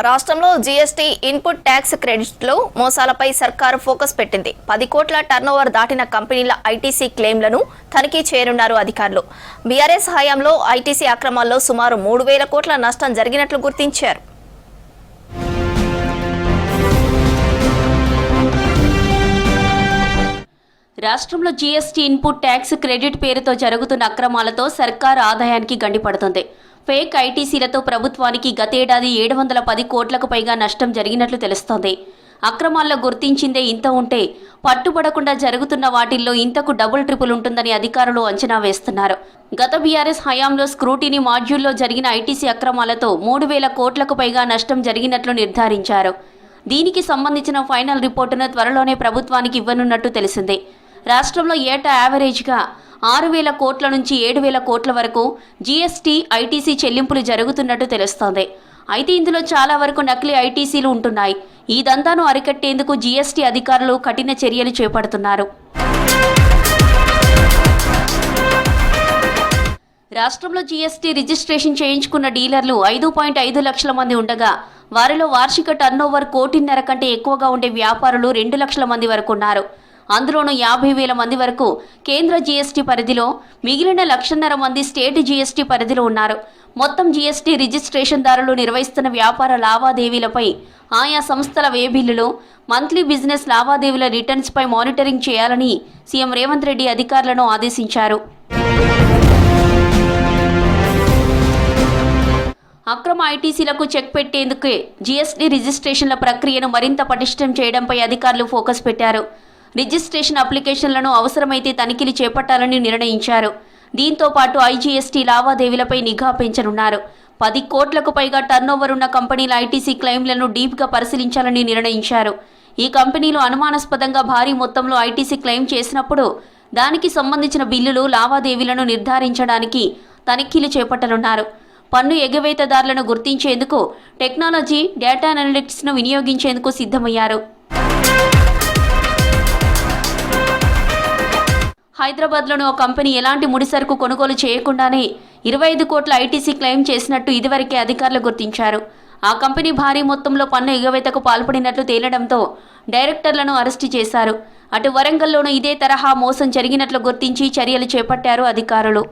రాష్ట్రంలో GST input tax క్రెడిట్లో మోసాలపై సర్కారు focus పెట్టింది. 10 కోట్ల టర్నోవర్ దాటిన కంపెనీల ఐటీసీ క్లెయిమ్లను తనిఖీ చేయనున్నారు అధికారులు. బీఆర్ఎస్ హయాంలో ఐటీసీ అక్రమాల్లో సుమారు 3,000 కోట్ల నష్టం జరిగినట్లు గుర్తించారు. రాష్ట్రంలో జీఎస్టీ ఇన్పుట్ ట్యాక్స్ క్రెడిట్ పేరుతో జరుగుతున్న అక్రమాలతో సర్కారు ఆదాయానికి గండిపడుతుంది. ఫేక్ ఐటీసీలతో ప్రభుత్వానికి గతేడాది 710 కోట్లకు పైగా నష్టం జరిగినట్లు తెలుస్తోంది. అక్రమాల్లో గుర్తించిందే ఇంత ఉంటే పట్టుబడకుండా జరుగుతున్న వాటిల్లో ఇంతకు డబుల్ ట్రిపుల్ ఉంటుందని అధికారులు అంచనా వేస్తున్నారు. గత బీఆర్ఎస్ హయాంలో స్క్రూటినీ మాడ్యూల్లో జరిగిన ఐటీసీ అక్రమాలతో 3,000 కోట్లకు పైగా నష్టం జరిగినట్లు నిర్ధారించారు. దీనికి సంబంధించిన ఫైనల్ రిపోర్టును త్వరలోనే ప్రభుత్వానికి ఇవ్వనున్నట్టు తెలిసింది. రాష్ట్రంలో ఏటా యావరేజ్గా 6,000 కోట్ల నుంచి 7,000 కోట్ల వరకు జీఎస్టీ ఐటీసీ చెల్లింపులు జరుగుతున్నట్టు తెలుస్తోంది. అయితే ఇందులో చాలా వరకు నకిలీ ఐటీసీలు ఉంటున్నాయి. ఈ దందాను అరికట్టేందుకు జీఎస్టీ అధికారులు కఠిన చర్యలు చేపడుతున్నారు. రాష్ట్రంలో జీఎస్టీ రిజిస్ట్రేషన్ చేయించుకున్న డీలర్లు 5.5 లక్షల మంది ఉండగా వారిలో వార్షిక టర్నోవర్ 1.5 కోటి కంటే ఎక్కువగా ఉండే వ్యాపారులు 2 లక్షల మంది వరకు ఉన్నారు. అందులోనూ 50,000 మంది వరకు కేంద్ర జీఎస్టీ పరిధిలో, మిగిలిన 1,50,000 మంది స్టేట్ జీఎస్టీ పరిధిలో ఉన్నారు. మొత్తం జీఎస్టీ రిజిస్ట్రేషన్దారులు నిర్వహిస్తున్న వ్యాపార లావాదేవీలపై ఆయా సంస్థల వ్యయ బిల్లులు, మంత్లీ బిజినెస్ లావాదేవీల రిటర్న్స్పై మానిటరింగ్ చేయాలని సీఎం రేవంత్ రెడ్డి అధికారులను ఆదేశించారు. అక్రమ ఐటీసీలకు చెక్ పెట్టేందుకే జీఎస్టీ రిజిస్ట్రేషన్ల ప్రక్రియను మరింత పటిష్టం చేయడంపై అధికారులు ఫోకస్ పెట్టారు. రిజిస్ట్రేషన్ అప్లికేషన్లను అవసరమైతే తనిఖీలు చేపట్టాలని నిర్ణయించారు. దీంతో పాటు ఐజీఎస్టీ లావాదేవీలపై నిఘా పెంచనున్నారు. 10 కోట్లకు పైగా టర్నోవర్ ఉన్న కంపెనీల ఐటీసీ క్లెయిమ్లను డీప్గా పరిశీలించాలని నిర్ణయించారు. ఈ కంపెనీలు అనుమానాస్పదంగా భారీ మొత్తంలో ఐటీసీ క్లెయిమ్ చేసినప్పుడు దానికి సంబంధించిన బిల్లులు, లావాదేవీలను నిర్ధారించడానికి తనిఖీలు చేపట్టనున్నారు. పన్ను ఎగవేతదారులను గుర్తించేందుకు టెక్నాలజీ, డేటా అనలిటిక్స్ను వినియోగించేందుకు సిద్ధమయ్యారు. హైదరాబాద్లోని ఓ కంపెనీ ఎలాంటి ముడిసరుకు కొనుగోలు చేయకుండానే 25 కోట్ల ఐటీసీ క్లెయిమ్ చేసినట్టు ఇదివరకే అధికారులు గుర్తించారు. ఆ కంపెనీ భారీ మొత్తంలో పన్ను ఎగవేతకు పాల్పడినట్లు తేలడంతో డైరెక్టర్లను అరెస్టు చేశారు. అటు వరంగల్లోనూ ఇదే తరహా మోసం జరిగినట్లు గుర్తించి చర్యలు చేపట్టారు అధికారులు.